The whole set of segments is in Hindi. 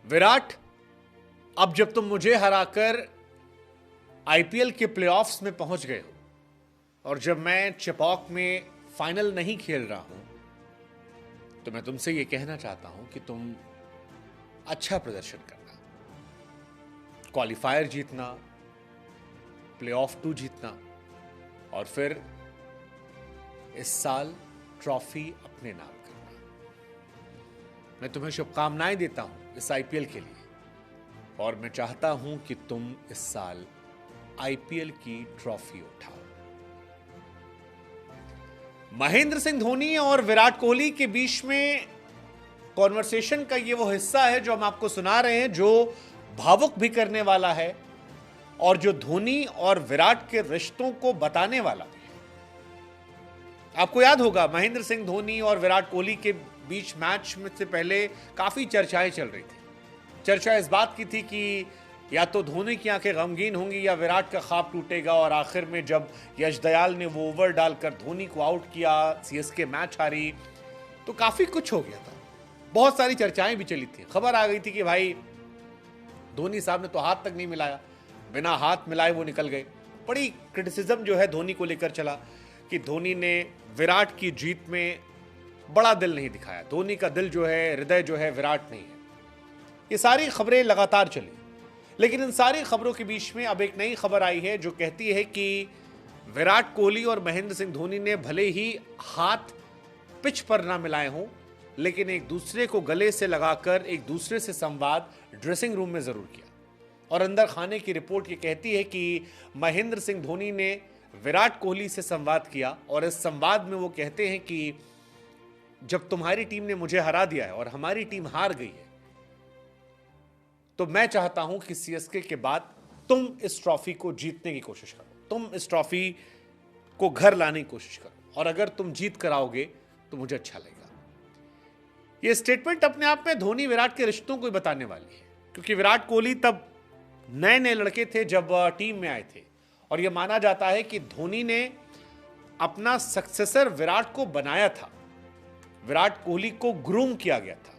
विराट, अब जब तुम मुझे हराकर आईपीएल के प्लेऑफ्स में पहुंच गए हो और जब मैं चेपॉक में फाइनल नहीं खेल रहा हूं, तो मैं तुमसे यह कहना चाहता हूं कि तुम अच्छा प्रदर्शन करना, क्वालिफायर जीतना, प्लेऑफ 2 जीतना और फिर इस साल ट्रॉफी अपने नाम करना। मैं तुम्हें शुभकामनाएं देता हूं इस आईपीएल के लिए और मैं चाहता हूं कि तुम इस साल आईपीएल की ट्रॉफी उठाओ। महेंद्र सिंह धोनी और विराट कोहली के बीच में कॉन्वर्सेशन का ये वो हिस्सा है जो हम आपको सुना रहे हैं, जो भावुक भी करने वाला है और जो धोनी और विराट के रिश्तों को बताने वाला भी है। आपको याद होगा महेंद्र सिंह धोनी और विराट कोहली के बीच मैच में से पहले काफी चर्चाएं चल रही थी। चर्चा इस बात की थी कि या तो धोनी की आंखें गमगीन होंगी या विराट का ख्वाब टूटेगा, और आखिर में जब यश दयाल ने वो ओवर डालकर धोनी को आउट किया, सीएसके मैच हारी, तो काफी कुछ हो गया था। बहुत सारी चर्चाएं भी चली थी। खबर आ गई थी कि भाई धोनी साहब ने तो हाथ तक नहीं मिलाया, बिना हाथ मिलाए वो निकल गए। बड़ी क्रिटिसिज्म जो है धोनी को लेकर चला कि धोनी ने विराट की जीत में बड़ा दिल नहीं दिखाया, धोनी का दिल जो है, हृदय जो है, विराट नहीं है। ये सारी खबरें लगातार चली, लेकिन इन सारी खबरों के बीच में अब एक नई खबर आई है जो कहती है कि विराट कोहली और महेंद्र सिंह धोनी ने भले ही हाथ पिच पर ना मिलाए हों, लेकिन एक दूसरे को गले से लगाकर एक दूसरे से संवाद ड्रेसिंग रूम में जरूर किया। और अंदर खाने की रिपोर्ट ये कहती है कि महेंद्र सिंह धोनी ने विराट कोहली से संवाद किया और इस संवाद में वो कहते हैं कि जब तुम्हारी टीम ने मुझे हरा दिया है और हमारी टीम हार गई है, तो मैं चाहता हूं कि सीएसके के बाद तुम इस ट्रॉफी को जीतने की कोशिश करो, तुम इस ट्रॉफी को घर लाने की कोशिश करो, और अगर तुम जीत कर आओगे तो मुझे अच्छा लगेगा। यह स्टेटमेंट अपने आप में धोनी विराट के रिश्तों को बताने वाली है, क्योंकि विराट कोहली तब नए नए लड़के थे जब टीम में आए थे, और यह माना जाता है कि धोनी ने अपना सक्सेसर विराट को बनाया था, विराट कोहली को ग्रूम किया गया था।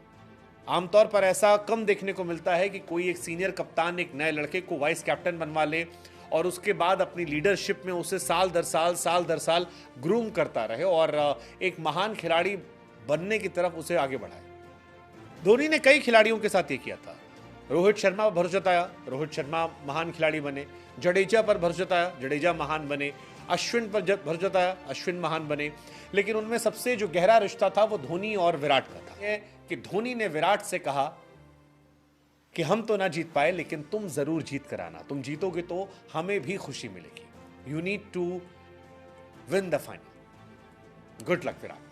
आमतौर पर ऐसा कम देखने को मिलता है कि कोई एक सीनियर कप्तान एक नए लड़के को वाइस कैप्टन बनवा ले और उसके बाद अपनी लीडरशिप में उसे साल दर साल ग्रूम करता रहे और एक महान खिलाड़ी बनने की तरफ उसे आगे बढ़ाए। धोनी ने कई खिलाड़ियों के साथ ये किया था। रोहित शर्मा पर भरोसा जताया, रोहित शर्मा महान खिलाड़ी बने। जडेजा पर भरोसा जताया, जडेजा महान बने। अश्विन पर भरोसा जताया, अश्विन महान बने। लेकिन उनमें सबसे जो गहरा रिश्ता था वो धोनी और विराट का था, कि धोनी ने विराट से कहा कि हम तो ना जीत पाए, लेकिन तुम जरूर जीत कर आना, तुम जीतोगे तो हमें भी खुशी मिलेगी। You need to win the final. Good luck Virat.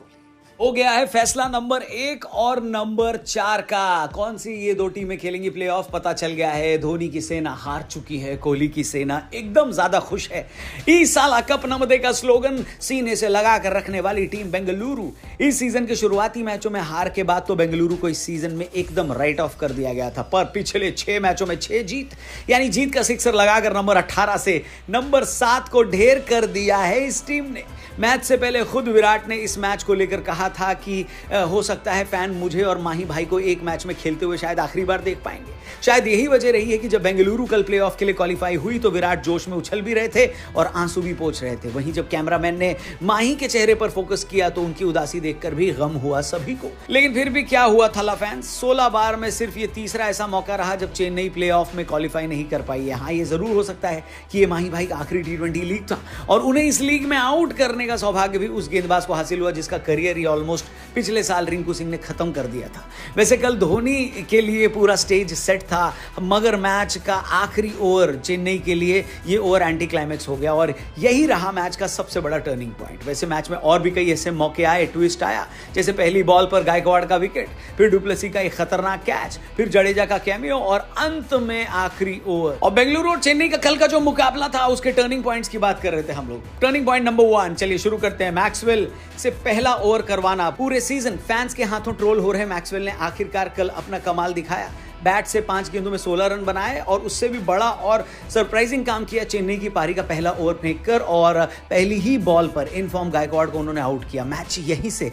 हो गया है फैसला नंबर 1 और नंबर 4 का। कौन सी ये दो टीमें खेलेंगी प्लेऑफ पता चल गया है। धोनी की सेना हार चुकी है, कोहली की सेना एकदम ज्यादा खुश है। इस साल कप नमदे का स्लोगन सीने से लगा कर रखने वाली टीम बेंगलुरु। इस सीजन के शुरुआती मैचों में हार के बाद तो बेंगलुरु को इस सीजन में एकदम राइट ऑफ कर दिया गया था, पर पिछले 6 मैचों में 6 जीत, यानी जीत का सिक्सर लगाकर नंबर 18 से नंबर 7 को ढेर कर दिया है इस टीम ने। मैच से पहले खुद विराट ने इस मैच को लेकर कहा था कि हो सकता है फैन मुझे और माही भाई को एक मैच में खेलते हुए शायद आखिरी बार देख पाएंगे। शायद यही वजह रही है कि जब बेंगलुरु कल प्लेऑफ के लिए क्वालिफाई हुई तो विराट जोश में उछल भी रहे थे और आंसू भी पोंछ रहे थे। वहीं जब कैमरामैन ने माही के चेहरे पर फोकस किया तो उनकी उदासी देखकर भी गम हुआ सभी को। लेकिन फिर भी क्या हुआ थला फैंस, 16 बार में सिर्फ ये तीसरा ऐसा मौका रहा जब चेन्नई प्लेऑफ में क्वालिफाई नहीं कर पाई है। हाँ, ये जरूर हो सकता है कि ये माही भाई का आखिरी T20 लीग था और उन्हें इस लीग में आउट करने का सौभाग्य भी उस गेंदबाज को हासिल हुआ जिसका करियर ही ऑलमोस्ट पिछले साल रिंकू सिंह ने खत्म कर दिया था। वैसे कल धोनी के लिए पूरा स्टेज सेट था, मगर मैच का आखिरी ओवर चेन्नई के लिए ये ओवर एंटी क्लाइमैक्स हो गया और यही रहा मैच का सबसे बड़ा टर्निंग पॉइंट। वैसे मैच में और भी कई ऐसे मौके आए, ट्विस्ट आया, जैसे पहली बॉल पर गायकवाड़ का विकेट, फिर डुप्लेसी का एक खतरनाक कैच, फिर जडेजा का कैमियो और अंत में आखिरी ओवर। और बेंगलुरु और चेन्नई का कल का जो मुकाबला था उसके टर्निंग पॉइंट्स की बात कर रहे थे हम लोग। टर्निंग पॉइंट नंबर 1, चलिए शुरू करते हैं। मैक्सवेल से पहला ओवर करवाना। पूरे सीजन फैंस के हाथों ट्रोल हो रहे मैक्सवेल ने आखिरकार कल अपना कमाल दिखाया। बैट से 5 गेंदों में 16 रन बनाए और उससे भी बड़ा और सरप्राइजिंग काम किया चेन्नई की पारी का पहला ओवर फेंक कर और पहली ही बॉल पर इनफॉर्म गायकवाड़ को उन्होंने आउट किया। मैच यहीं से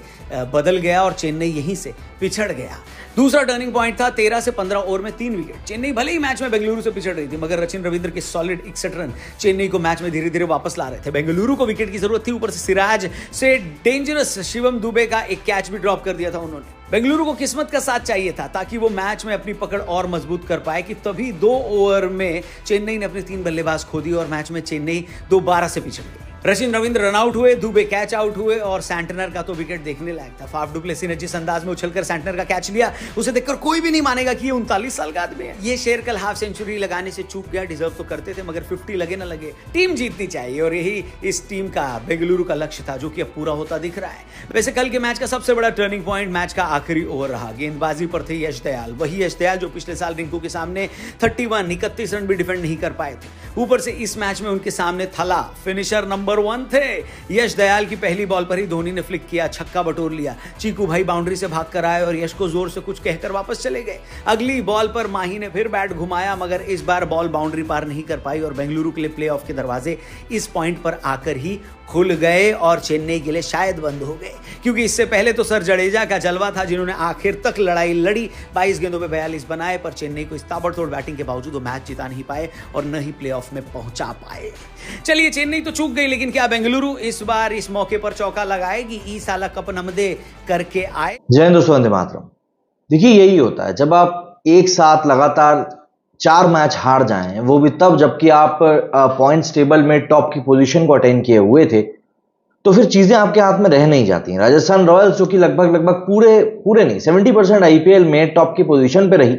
बदल गया और चेन्नई यहीं से पिछड़ गया। दूसरा टर्निंग पॉइंट था 13 से 15 ओवर में 3 विकेट। चेन्नई भले ही मैच में बेंगलुरु से पिछड़ रही थी मगर सचिन रविंद्र के सॉलिड 61 रन चेन्नई को मैच में धीरे धीरे वापस ला रहे थे। बेंगलुरु को विकेट की जरूरत थी, ऊपर से सिराज से डेंजरस शिवम दुबे का एक कैच भी ड्रॉप कर दिया था उन्होंने। बेंगलुरु को किस्मत का साथ चाहिए था ताकि वो मैच में अपनी पकड़ और मजबूत कर पाए कि तभी 2 ओवर में चेन्नई ने अपने 3 बल्लेबाज खो दिए और मैच में चेन्नई 2-12 से पिछड़ गई। सचिन रविंद्र रन आउट हुए, दुबे कैच आउट हुए और सैंटनर का तो विकेट देखने लायक था। फाफ डु प्लेसी ने जिस अंदाज में उछलकर सैंटनर का कैच लिया उसे देखकर कोई भी नहीं मानेगा कि ये 39 साल का आदमी है। ये शेर कल हाफ सेंचुरी लगाने से चूक गया, डिजर्व तो करते थे मगर 50 लगे ना लगे टीम जीतनी चाहिए और यही इस टीम का बेंगलुरु का लक्ष्य था जो कि अब पूरा होता दिख रहा है। वैसे कल के मैच का सबसे बड़ा टर्निंग पॉइंट मैच का आखिरी ओवर रहा। गेंदबाजी पर थे यश दयाल, वही यश दयाल जो पिछले साल रिंकू के सामने 31 रन भी डिफेंड नहीं कर पाए थे। ऊपर से इस मैच में उनके सामने थला फिनिशर नंबर 1 थे। यश दयाल की पहली बॉल पर ही धोनी ने फ्लिक किया, छक्का बटोर लिया। चीकू भाई बाउंड्री से भागकर आए और यश को जोर से कुछ कहकर वापस चले गए। अगली बॉल पर माही ने फिर बैट घुमाया मगर इस बार बॉल बाउंड्री पार नहीं कर पाई और बेंगलुरु के लिए प्लेऑफ के दरवाजे इस पॉइंट पर आकर ही खुल गए और चेन्नई के लिए शायद बंद हो गए, क्योंकि इससे पहले तो सर जडेजा का जलवा था जिन्होंने आखिर तक लड़ाई लड़ी, 22 गेंदों पे 42 बनाए पर चेन्नई को इस ताबड़तोड़ बैटिंग के बावजूद वो मैच जिता नहीं पाए और न ही प्लेऑफ में पहुंचा पाए। चलिए चेन्नई तो चूक गई लेकिन क्या बेंगलुरु इस बार इस मौके पर चौका लगाएगी? ई साला कप नमदे करके आए। जय हिंद दोस्तों, वंदे मातरम। देखिए यही होता है जब आप एक साथ लगातार 4 मैच हार जाएं, वो भी तब जबकि आप पॉइंट्स टेबल में टॉप की पोजीशन को अटेन किए हुए थे, तो फिर चीजें आपके हाथ में रह नहीं जाती हैं। राजस्थान रॉयल्स जो कि लगभग पूरे नहीं 70% आईपीएल में टॉप की पोजीशन पे रही,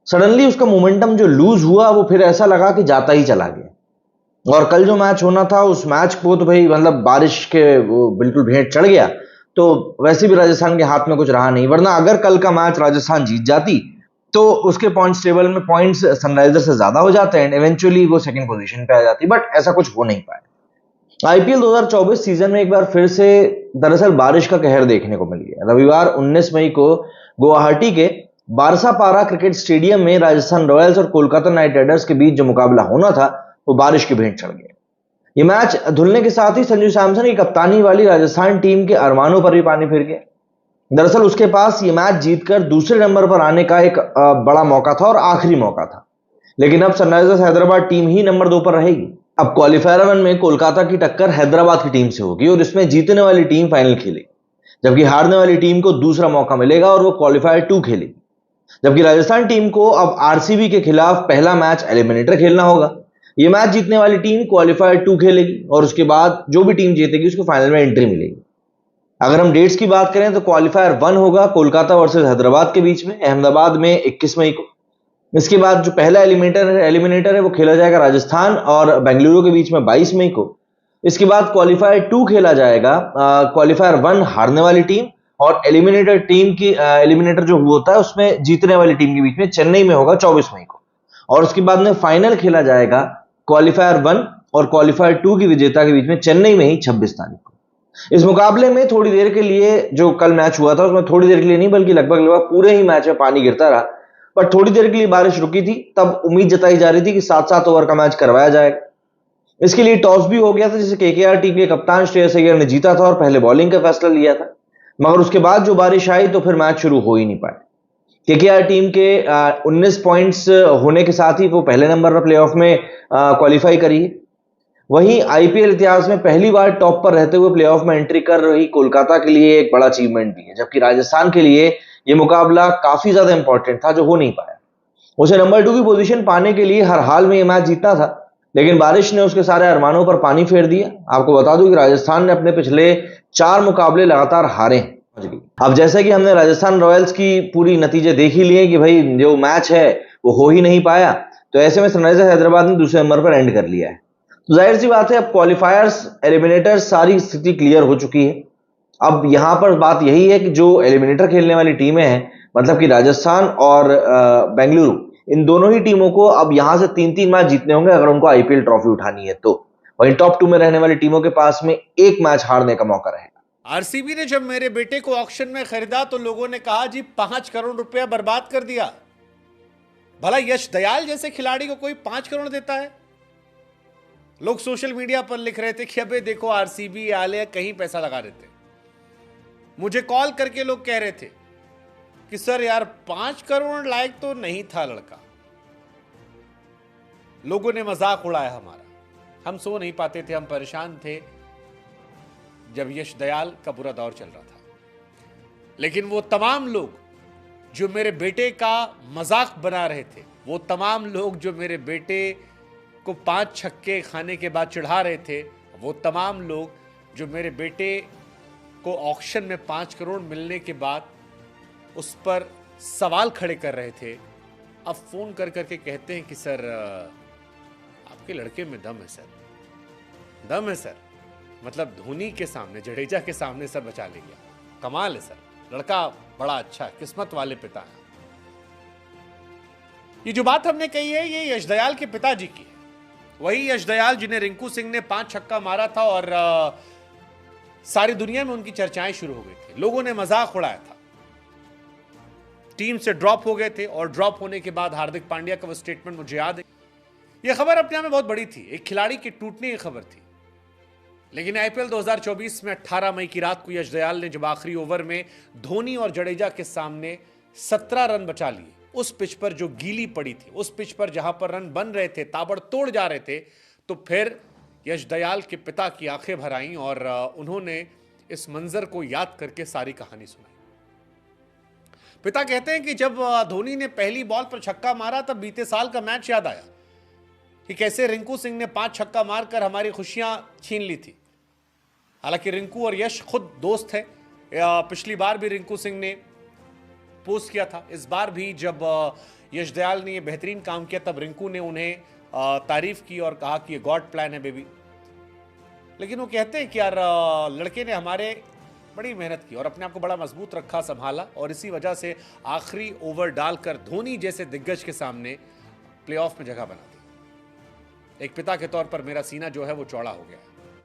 सडनली उसका मोमेंटम जो लूज हुआ वो फिर ऐसा लगा कि जाता ही चला गया। और कल जो मैच होना था उस मैच को तो भाई मतलब बारिश के वो बिल्कुल भेंट चढ़ गया, तो वैसे भी राजस्थान के हाथ में कुछ रहा नहीं। वरना अगर कल का मैच राजस्थान जीत जाती तो उसके पॉइंट्स टेबल में पॉइंट्स सनराइजर से ज्यादा हो जाते हैं, इवेंचुअली वो सेकंड पोजीशन पे आ जाती, बट ऐसा कुछ हो नहीं पाया। आईपीएल 2024 सीजन में एक बार फिर से दरअसल बारिश का कहर देखने को मिल गया। रविवार 19 मई को गुवाहाटी के बारसापारा क्रिकेट स्टेडियम में राजस्थान रॉयल्स और कोलकाता नाइट राइडर्स के बीच जो मुकाबला होना था वो बारिश की भेंट चढ़ गया। ये मैच धुलने के साथ ही संजू सैमसन की कप्तानी वाली राजस्थान टीम के अरमानों पर भी पानी फिर गया। दरअसल उसके पास ये मैच जीतकर दूसरे नंबर पर आने का एक बड़ा मौका था और आखिरी मौका था, लेकिन अब सनराइजर्स हैदराबाद टीम ही नंबर 2 पर रहेगी। अब क्वालिफायर 1 में कोलकाता की टक्कर हैदराबाद की टीम से होगी और इसमें जीतने वाली टीम फाइनल खेलेगी, जबकि हारने वाली टीम को दूसरा मौका मिलेगा और वो क्वालिफायर 2 खेलेगी। जबकि राजस्थान टीम को अब आरसीबी के खिलाफ पहला मैच एलिमिनेटर खेलना होगा। ये मैच जीतने वाली टीम क्वालिफायर 2 खेलेगी और उसके बाद जो भी टीम जीतेगी उसको फाइनल में एंट्री मिलेगी। अगर हम डेट्स की बात करें तो क्वालिफायर 1 होगा कोलकाता वर्सेस हैदराबाद के बीच में, अहमदाबाद में 21 मई को। इसके बाद जो पहला एलिमिनेटर है वो खेला जाएगा राजस्थान और बेंगलुरु के बीच में 22 मई को। इसके बाद क्वालिफायर 2 खेला जाएगा, क्वालिफायर 1 हारने वाली टीम और एलिमिनेटर जो होता है उसमें जीतने वाली टीम के बीच में चेन्नई में होगा 24 मई को। और उसके बाद में फाइनल खेला जाएगा क्वालिफायर 1 और क्वालिफायर 2 की विजेता के बीच में चेन्नई में ही 26 तारीख को। इस मुकाबले में थोड़ी देर के लिए जो कल मैच हुआ था उसमें थोड़ी देर के लिए नहीं बल्कि लगभग पूरे ही मैच में पानी गिरता रहा, पर थोड़ी देर के लिए बारिश रुकी थी। तब उम्मीद जताई जा रही थी कि 7-7 ओवर का मैच करवाया जाएगा। इसके लिए टॉस भी हो गया था, जिसे केकेआर टीम के कप्तान श्रेयस अय्यर ने जीता था और पहले बॉलिंग का फैसला लिया था, मगर उसके बाद जो बारिश आई तो फिर मैच शुरू हो ही नहीं पाया। केकेआर टीम के 19 पॉइंट्स होने के साथ ही वो पहले नंबर पर प्लेऑफ में क्वालिफाई करी है। वहीं आईपीएल इतिहास में पहली बार टॉप पर रहते हुए प्लेऑफ में एंट्री कर रही कोलकाता के लिए एक बड़ा अचीवमेंट भी है, जबकि राजस्थान के लिए यह मुकाबला काफी ज्यादा इंपॉर्टेंट था जो हो नहीं पाया। उसे नंबर 2 की पोजीशन पाने के लिए हर हाल में यह मैच जीतना था, लेकिन बारिश ने उसके सारे अरमानों पर पानी फेर दिया। आपको बता दूं कि राजस्थान ने अपने पिछले 4 मुकाबले लगातार हारे हैं। अब जैसे कि हमने राजस्थान रॉयल्स की पूरी नतीजे देख ही लिए कि भाई जो मैच है वो हो ही नहीं पाया, तो ऐसे में सनराइजर्स हैदराबाद ने दूसरे नंबर पर एंड कर लिया है। तो जाहिर सी बात है अब क्वालिफायर्स, एलिमिनेटर्स सारी स्थिति क्लियर हो चुकी है। अब यहां पर बात यही है कि जो एलिमिनेटर खेलने वाली टीमें हैं, मतलब कि राजस्थान और बेंगलुरु, इन दोनों ही टीमों को अब यहां से 3-3 मैच जीतने होंगे अगर उनको आईपीएल ट्रॉफी उठानी है तो। वहीं टॉप 2 में रहने वाली टीमों के पास में एक मैच हारने का मौका रहेगा। आरसीबी ने जब मेरे बेटे को ऑक्शन में खरीदा तो लोगों ने कहा जी 5 करोड़ रुपया बर्बाद कर दिया। भला यश दयाल जैसे खिलाड़ी को कोई 5 करोड़ देता है? लोग सोशल मीडिया पर लिख रहे थे कि अबे देखो आरसीबी आले कहीं पैसा लगा रहे थे। मुझे कॉल करके लोग कह रहे थे कि सर यार 5 करोड़ लायक तो नहीं था लड़का। लोगों ने मजाक उड़ाया हमारा, हम सो नहीं पाते थे, हम परेशान थे जब यश दयाल का बुरा दौर चल रहा था। लेकिन वो तमाम लोग जो मेरे बेटे का मजाक बना रहे थे, वो तमाम लोग जो मेरे बेटे को 5 छक्के खाने के बाद चिढ़ा रहे थे, वो तमाम लोग जो मेरे बेटे को ऑक्शन में 5 करोड़ मिलने के बाद उस पर सवाल खड़े कर रहे थे, अब फोन कर करके कहते हैं कि सर आपके लड़के में दम है सर, दम है सर। मतलब धोनी के सामने, जडेजा के सामने सर बचा ले गया। कमाल है सर, लड़का बड़ा अच्छा है, किस्मत वाले पिता है। ये जो बात हमने कही है ये यश दयाल के पिताजी की है। वही यश दयाल जिन्हें रिंकू सिंह ने 5 छक्का मारा था और सारी दुनिया में उनकी चर्चाएं शुरू हो गई थी। लोगों ने मजाक उड़ाया था, टीम से ड्रॉप हो गए थे और ड्रॉप होने के बाद हार्दिक पांड्या का वो स्टेटमेंट मुझे याद है। यह खबर अपने आप में बहुत बड़ी थी, एक खिलाड़ी के टूटने की खबर थी। लेकिन आईपीएल 2024 में 18 मई की रात को यश दयाल ने जब आखिरी ओवर में धोनी और जडेजा के सामने 17 रन बचा लिए, उस पिच पर जो गीली पड़ी थी, उस पिच पर जहां पर रन बन रहे थे, ताबड़तोड़ जा रहे थे, तो फिर यश दयाल के पिता की आंखें भर आईं और उन्होंने इस मंजर को याद करके सारी कहानी सुनाई। पिता कहते हैं कि जब धोनी ने पहली बॉल पर छक्का मारा तब बीते साल का मैच याद आया कि कैसे रिंकू सिंह ने 5 छक्का मारकर हमारी खुशियां छीन ली थी। हालांकि रिंकू और यश खुद दोस्त है, पिछली बार भी रिंकू सिंह ने पोस्ट किया था, इस बार भी जब यश दयाल ने ये बेहतरीन काम किया तब रिंकू ने उन्हें तारीफ की और कहा कि ये गॉड प्लान है बेबी। लेकिन वो कहते हैं कि यार लड़के ने हमारे बड़ी मेहनत की और अपने आप को बड़ा मजबूत रखा, संभाला और इसी वजह से आखिरी ओवर डालकर धोनी जैसे दिग्गज के सामने प्लेऑफ में जगह बना दी। एक पिता के तौर पर मेरा सीना जो है वो चौड़ा हो गया है।